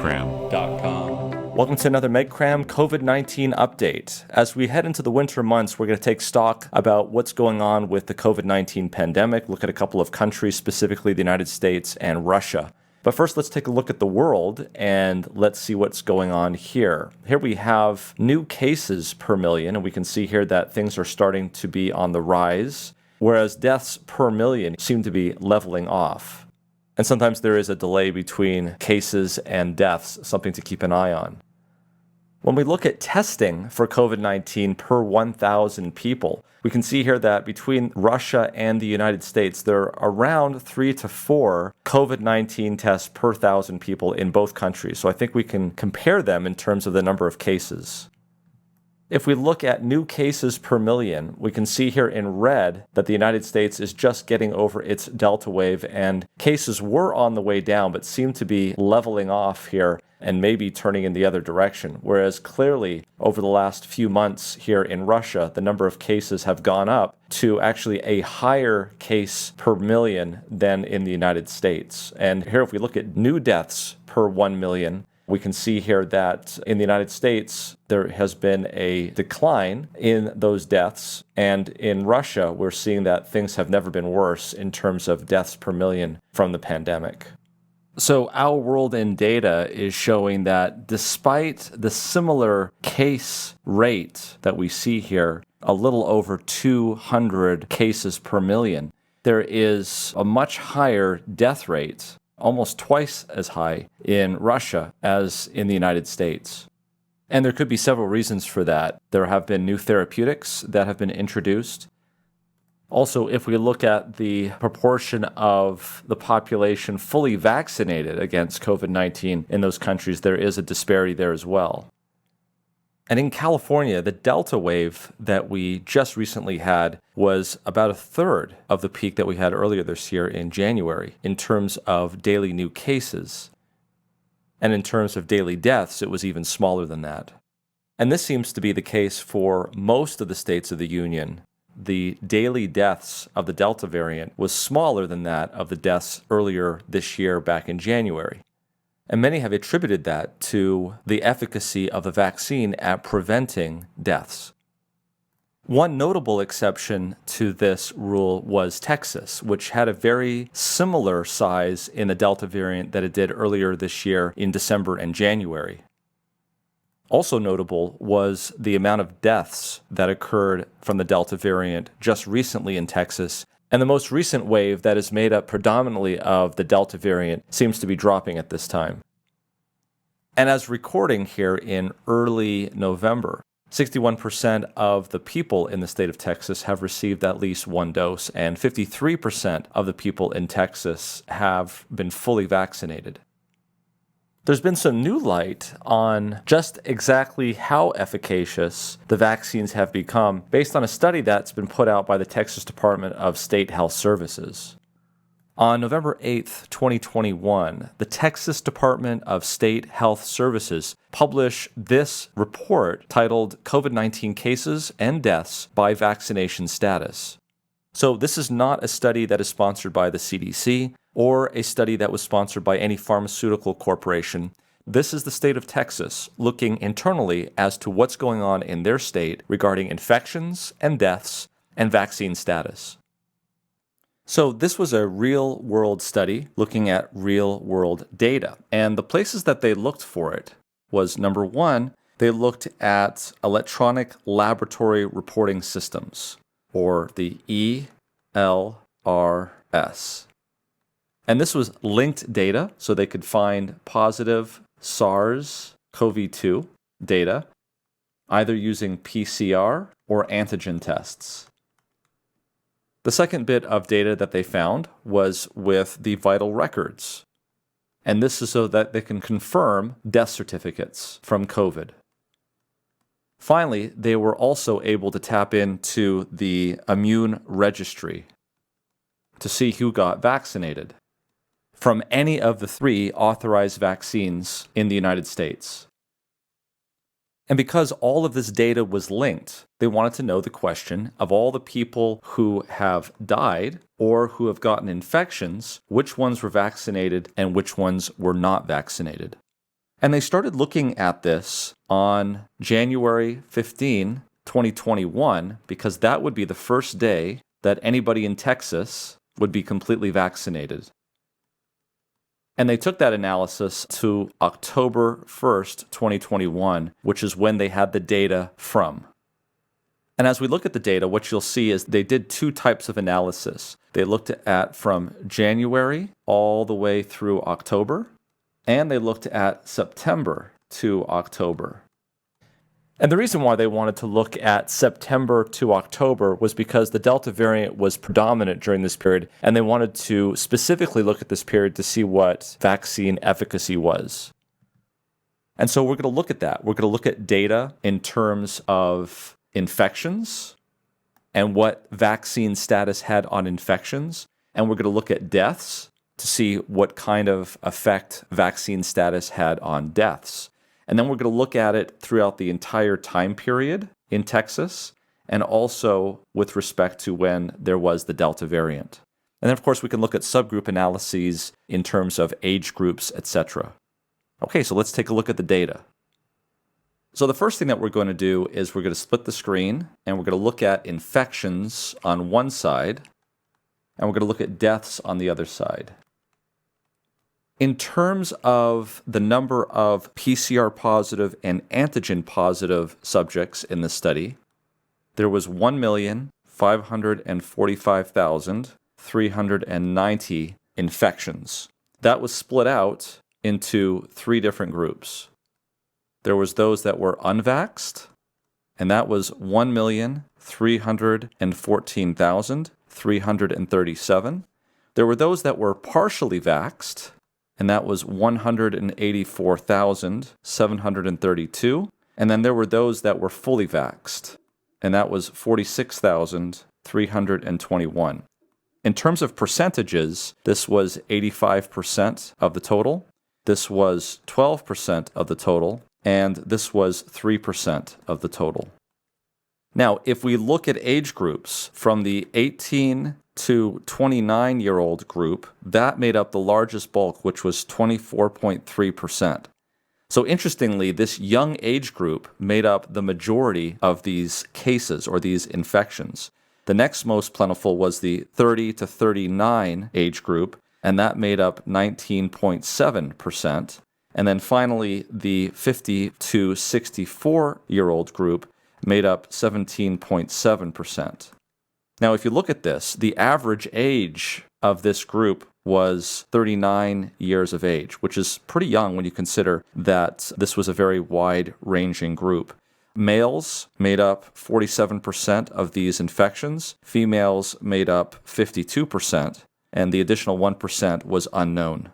MedCram.com. Welcome to another MedCram COVID-19 update. As we head into the winter months, we're going to take stock about what's going on with the COVID-19 pandemic, look at a couple of countries, specifically the United States and Russia. But first, let's take a look at the world and let's see what's going on here. Here we have new cases per million, and we can see here that things are starting to be on the rise, whereas deaths per million seem to be leveling off. And sometimes there is a delay between cases and deaths, something to keep an eye on. When we look at testing for COVID-19 per 1,000 people, we can see here that between Russia and the United States, there are around 3 to 4 COVID-19 tests per 1,000 people in both countries. So I think we can compare them in terms of the number of cases. If we look at new cases per million, we can see here in red that the United States is just getting over its Delta wave, and cases were on the way down but seem to be leveling off here and maybe turning in the other direction. Whereas clearly over the last few months here in Russia, the number of cases have gone up to actually a higher case per million than in the United States. And here if we look at new deaths per 1 million, we can see here that in the United States, there has been a decline in those deaths. And in Russia, we're seeing that things have never been worse in terms of deaths per million from the pandemic. So our world in data is showing that despite the similar case rate that we see here, a little over 200 cases per million, there is a much higher death rate, almost twice as high in Russia as in the United States. And there could be several reasons for that. There have been new therapeutics that have been introduced. Also, if we look at the proportion of the population fully vaccinated against COVID-19 in those countries, there is a disparity there as well. And in California, the Delta wave that we just recently had was about a third of the peak that we had earlier this year in January in terms of daily new cases. And in terms of daily deaths, it was even smaller than that. And this seems to be the case for most of the states of the Union. The daily deaths of the Delta variant was smaller than that of the deaths earlier this year back in January. And many have attributed that to the efficacy of the vaccine at preventing deaths. One notable exception to this rule was Texas, which had a very similar size in the Delta variant that it did earlier this year in December and January. Also notable was the amount of deaths that occurred from the Delta variant just recently in Texas. And the most recent wave that is made up predominantly of the Delta variant seems to be dropping at this time. And as recording here in early November, 61% of the people in the state of Texas have received at least one dose, and 53% of the people in Texas have been fully vaccinated. There's been some new light on just exactly how efficacious the vaccines have become based on a study that's been put out by the Texas Department of State Health Services. On November 8th, 2021, the Texas Department of State Health Services published this report titled COVID-19 Cases and Deaths by Vaccination Status. So this is not a study that is sponsored by the CDC or a study that was sponsored by any pharmaceutical corporation. This is the state of Texas looking internally as to what's going on in their state regarding infections and deaths and vaccine status. So this was a real-world study looking at real-world data. And the places that they looked for it was, number one, they looked at electronic laboratory reporting systems, or the ELRS. And this was linked data, so they could find positive SARS-CoV-2 data, either using PCR or antigen tests. The second bit of data that they found was with the vital records. And this is so that they can confirm death certificates from COVID. Finally, they were also able to tap into the immune registry to see who got vaccinated from any of the 3 authorized vaccines in the United States. And because all of this data was linked, they wanted to know the question of all the people who have died or who have gotten infections, which ones were vaccinated and which ones were not vaccinated. And they started looking at this on January 15, 2021, because that would be the first day that anybody in Texas would be completely vaccinated. And they took that analysis to October 1st, 2021, which is when they had the data from. And as we look at the data, what you'll see is they did two types of analysis. They looked at from January all the way through October, and they looked at September to October. And the reason why they wanted to look at September to October was because the Delta variant was predominant during this period, and they wanted to specifically look at this period to see what vaccine efficacy was. And so we're going to look at that. We're going to look at data in terms of infections and what vaccine status had on infections, and we're going to look at deaths to see what kind of effect vaccine status had on deaths. And then we're going to look at it throughout the entire time period in Texas, and also with respect to when there was the Delta variant. And then, of course, we can look at subgroup analyses in terms of age groups, etc. Okay, so let's take a look at the data. So the first thing that we're going to do is we're going to split the screen, and we're going to look at infections on one side, and we're going to look at deaths on the other side. In terms of the number of PCR positive and antigen positive subjects in the study, there was 1,545,390 infections. That was split out into three different groups. There was those that were unvaxxed, and that was 1,314,337. There were those that were partially vaxxed, and that was 184,732. And then there were those that were fully vaxxed, and that was 46,321. In terms of percentages, this was 85% of the total, this was 12% of the total, and this was 3% of the total. Now, if we look at age groups from the 18 to 29-year-old group, that made up the largest bulk, which was 24.3%. So interestingly, this young age group made up the majority of these cases or these infections. The next most plentiful was the 30 to 39 age group, and that made up 19.7%. And then finally, the 50 to 64-year-old group made up 17.7%. Now, if you look at this, the average age of this group was 39 years of age, which is pretty young when you consider that this was a very wide-ranging group. Males made up 47% of these infections, females made up 52%, and the additional 1% was unknown.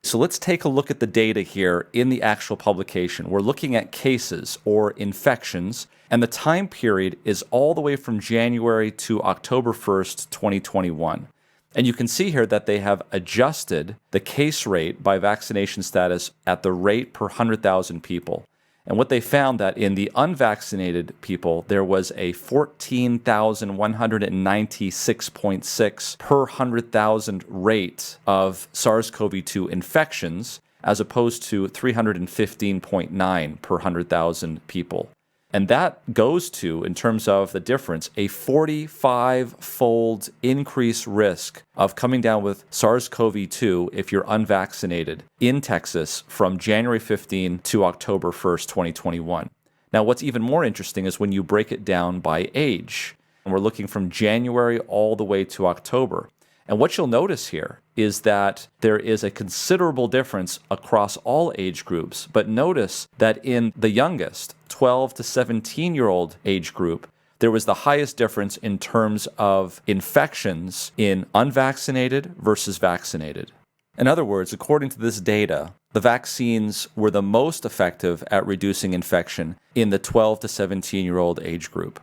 So let's take a look at the data here in the actual publication. We're looking at cases or infections, and the time period is all the way from January to October 1st, 2021. And you can see here that they have adjusted the case rate by vaccination status at the rate per 100,000 people. And what they found that in the unvaccinated people, there was a 14,196.6 per 100,000 rate of SARS-CoV-2 infections, as opposed to 315.9 per 100,000 people. And that goes to, in terms of the difference, a 45-fold increased risk of coming down with SARS-CoV-2 if you're unvaccinated in Texas from January 15 to October 1st, 2021. Now, what's even more interesting is when you break it down by age. And we're looking from January all the way to October. And what you'll notice here is that there is a considerable difference across all age groups. But notice that in the youngest, 12 to 17-year-old age group, there was the highest difference in terms of infections in unvaccinated versus vaccinated. In other words, according to this data, the vaccines were the most effective at reducing infection in the 12 to 17-year-old age group.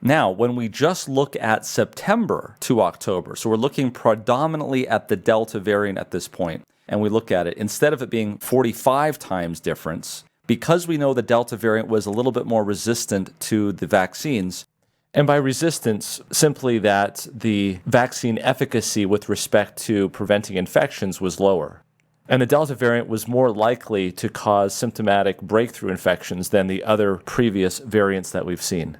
Now, when we just look at September to October, so we're looking predominantly at the Delta variant at this point, and we look at it, instead of it being 45 times difference, because we know the Delta variant was a little bit more resistant to the vaccines, and by resistance, simply that the vaccine efficacy with respect to preventing infections was lower. And the Delta variant was more likely to cause symptomatic breakthrough infections than the other previous variants that we've seen.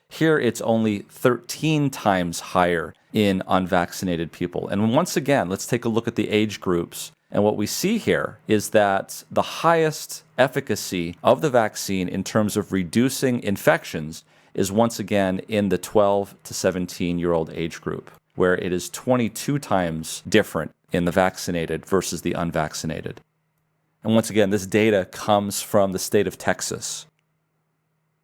Here, it's only 13 times higher in unvaccinated people. And once again, let's take a look at the age groups. And what we see here is that the highest efficacy of the vaccine in terms of reducing infections is once again in the 12 to 17-year-old age group, where it is 22 times different in the vaccinated versus the unvaccinated. And once again, this data comes from the state of Texas.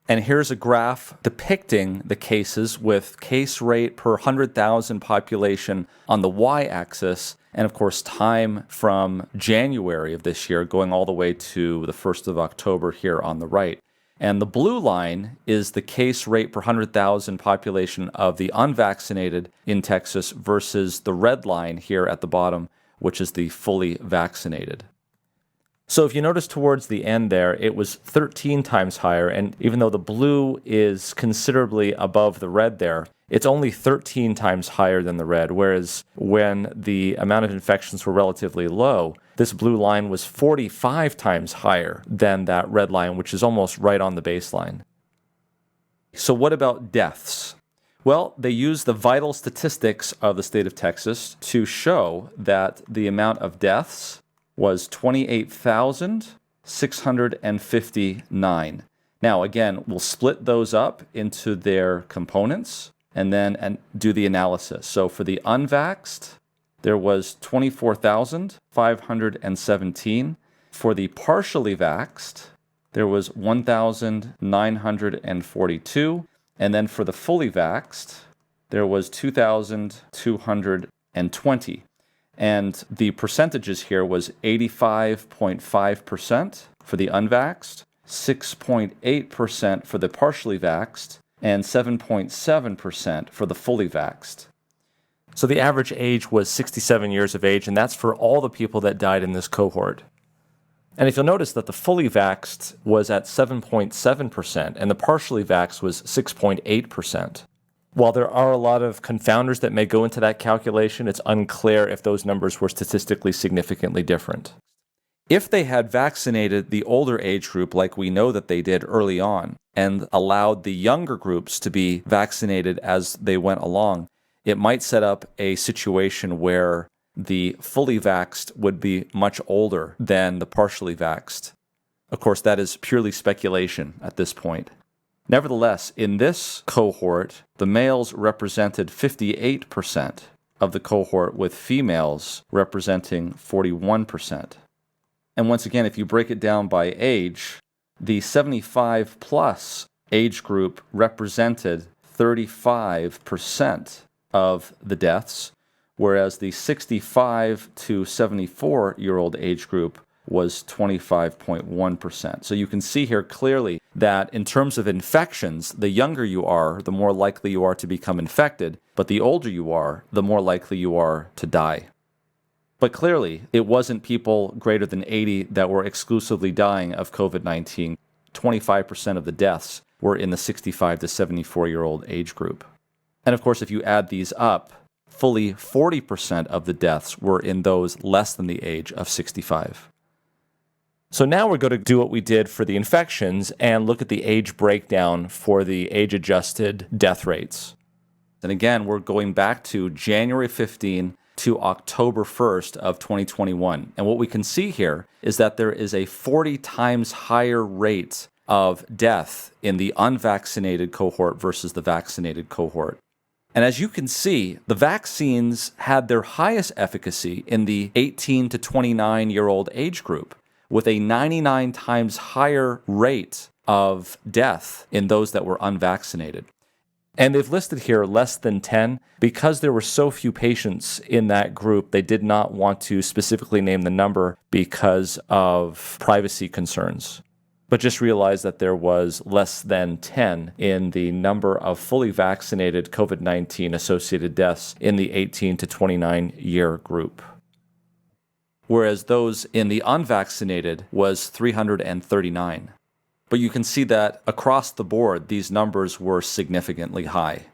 And here's a graph depicting the cases with case rate per 100,000 population on the y-axis, and of course time from January of this year going all the way to the 1st of October here on the right. And the blue line is the case rate per 100,000 population of the unvaccinated in Texas versus the red line here at the bottom, which is the fully vaccinated. So if you notice towards the end there, it was 13 times higher, and even though the blue is considerably above the red there, it's only 13 times higher than the red, whereas when the amount of infections were relatively low, this blue line was 45 times higher than that red line, which is almost right on the baseline. So what about deaths? Well, they used the vital statistics of the state of Texas to show that the amount of deaths was 28,659. Now, again, we'll split those up into their components and then do the analysis. So for the unvaxxed, there was 24,517. For the partially vaxxed, there was 1,942. And then for the fully vaxxed, there was 2,220. And the percentages here was 85.5% for the unvaxxed, 6.8% for the partially vaxxed, and 7.7% for the fully vaxxed. So the average age was 67 years of age, and that's for all the people that died in this cohort. And if you'll notice that the fully vaxxed was at 7.7%, and the partially vaxxed was 6.8%. While there are a lot of confounders that may go into that calculation, it's unclear if those numbers were statistically significantly different. If they had vaccinated the older age group like we know that they did early on and allowed the younger groups to be vaccinated as they went along, it might set up a situation where the fully vaxxed would be much older than the partially vaxxed. Of course, that is purely speculation at this point. Nevertheless, in this cohort, the males represented 58% of the cohort, with females representing 41%. And once again, if you break it down by age, the 75 plus age group represented 35% of the deaths, whereas the 65 to 74-year-old age group was 25.1%. So you can see here clearly that in terms of infections, the younger you are, the more likely you are to become infected, but the older you are, the more likely you are to die. But clearly, it wasn't people greater than 80 that were exclusively dying of COVID-19. 25% of the deaths were in the 65 to 74-year-old age group. And of course, if you add these up, fully 40% of the deaths were in those less than the age of 65. So now we're going to do what we did for the infections and look at the age breakdown for the age-adjusted death rates. And again, we're going back to January 15 to October 1st of 2021. And what we can see here is that there is a 40 times higher rate of death in the unvaccinated cohort versus the vaccinated cohort. And as you can see, the vaccines had their highest efficacy in the 18 to 29-year-old age group, with a 99 times higher rate of death in those that were unvaccinated. And they've listed here less than 10. Because there were so few patients in that group, they did not want to specifically name the number because of privacy concerns. But just realize that there was less than 10 in the number of fully vaccinated COVID-19 associated deaths in the 18 to 29-year group. Whereas those in the unvaccinated was 339. But you can see that across the board, these numbers were significantly high.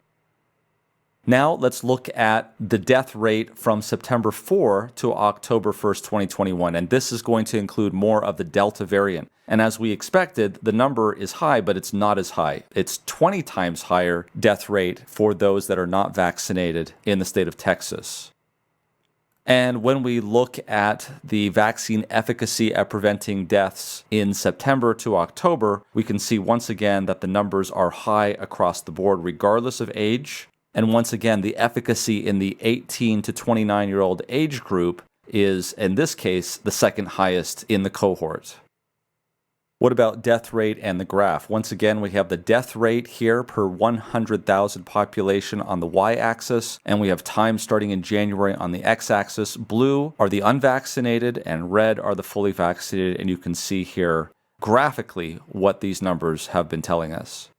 Now let's look at the death rate from September 4 to October 1st, 2021, and this is going to include more of the Delta variant. And as we expected, the number is high, but it's not as high. It's 20 times higher death rate for those that are not vaccinated in the state of Texas. And when we look at the vaccine efficacy at preventing deaths in September to October, we can see once again that the numbers are high across the board, regardless of age. And once again, the efficacy in the 18 to 29-year-old age group is, in this case, the second highest in the cohort. What about death rate and the graph? Once again, we have the death rate here per 100,000 population on the y-axis, and we have time starting in January on the x-axis. Blue are the unvaccinated, and red are the fully vaccinated, and you can see here graphically what these numbers have been telling us.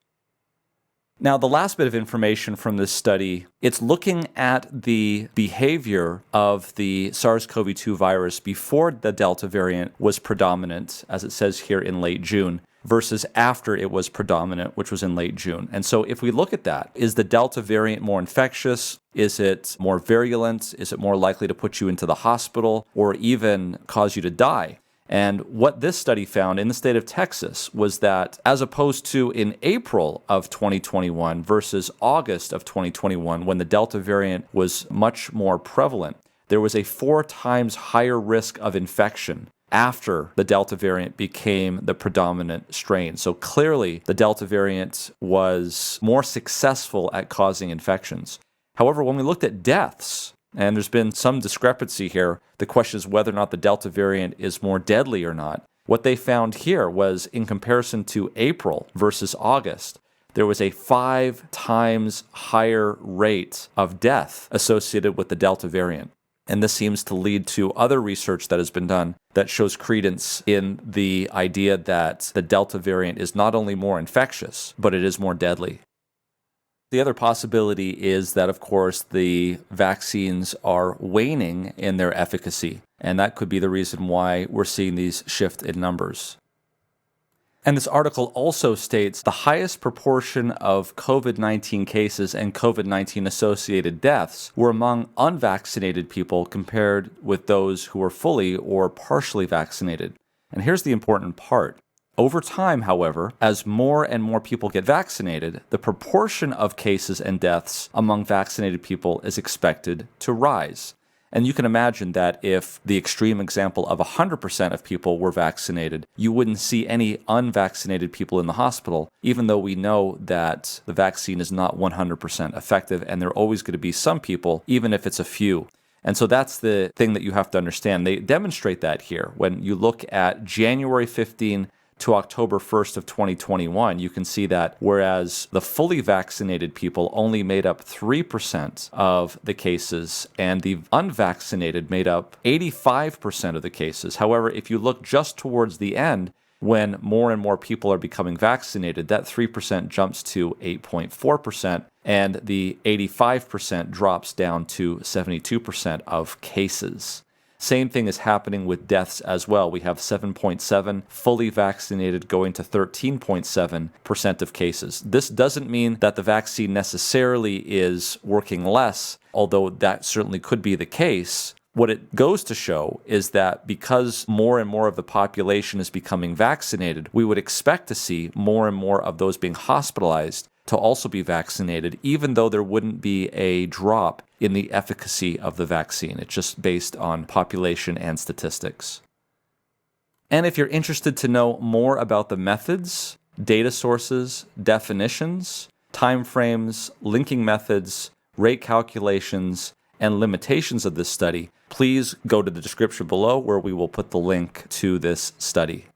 Now, the last bit of information from this study, it's looking at the behavior of the SARS-CoV-2 virus before the Delta variant was predominant, as it says here in late June, versus after it was predominant, which was in late June. And so if we look at that, is the Delta variant more infectious? Is it more virulent? Is it more likely to put you into the hospital or even cause you to die? And what this study found in the state of Texas was that as opposed to in April of 2021 versus August of 2021, when the Delta variant was much more prevalent, there was a 4 times higher risk of infection after the Delta variant became the predominant strain. So clearly, the Delta variant was more successful at causing infections. However, when we looked at deaths, and there's been some discrepancy here, the question is whether or not the Delta variant is more deadly or not. What they found here was in comparison to April versus August, there was a 5 times higher rate of death associated with the Delta variant. And this seems to lead to other research that has been done that shows credence in the idea that the Delta variant is not only more infectious, but it is more deadly. The other possibility is that, of course, the vaccines are waning in their efficacy, and that could be the reason why we're seeing these shift in numbers. And this article also states the highest proportion of COVID-19 cases and COVID-19 associated deaths were among unvaccinated people compared with those who were fully or partially vaccinated. And here's the important part. Over time, however, as more and more people get vaccinated, the proportion of cases and deaths among vaccinated people is expected to rise. And you can imagine that if the extreme example of 100% of people were vaccinated, you wouldn't see any unvaccinated people in the hospital, even though we know that the vaccine is not 100% effective, and there are always going to be some people, even if it's a few. And so that's the thing that you have to understand. They demonstrate that here. When you look at January 15 to October 1st of 2021, you can see that whereas the fully vaccinated people only made up 3% of the cases and the unvaccinated made up 85% of the cases. However, if you look just towards the end, when more and more people are becoming vaccinated, that 3% jumps to 8.4%, and the 85% drops down to 72% of cases. Same thing is happening with deaths as well. We have 7.7 fully vaccinated going to 13.7% of cases. This doesn't mean that the vaccine necessarily is working less, although that certainly could be the case. What it goes to show is that because more and more of the population is becoming vaccinated, we would expect to see more and more of those being hospitalized to also be vaccinated, even though there wouldn't be a drop in the efficacy of the vaccine. It's just based on population and statistics. And if you're interested to know more about the methods, data sources, definitions, timeframes, linking methods, rate calculations, and limitations of this study, please go to the description below where we will put the link to this study.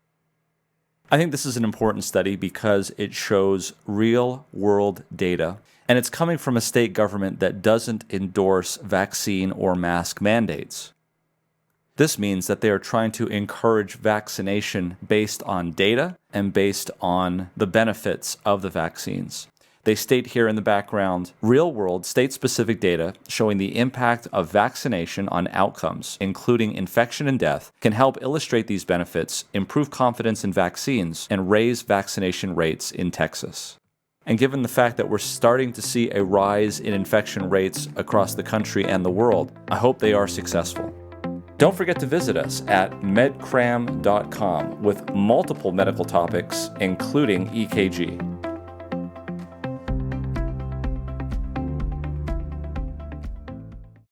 I think this is an important study because it shows real-world data, and it's coming from a state government that doesn't endorse vaccine or mask mandates. This means that they are trying to encourage vaccination based on data and based on the benefits of the vaccines. They state here in the background, real-world, state-specific data showing the impact of vaccination on outcomes, including infection and death, can help illustrate these benefits, improve confidence in vaccines, and raise vaccination rates in Texas. And given the fact that we're starting to see a rise in infection rates across the country and the world, I hope they are successful. Don't forget to visit us at medcram.com with multiple medical topics, including EKG.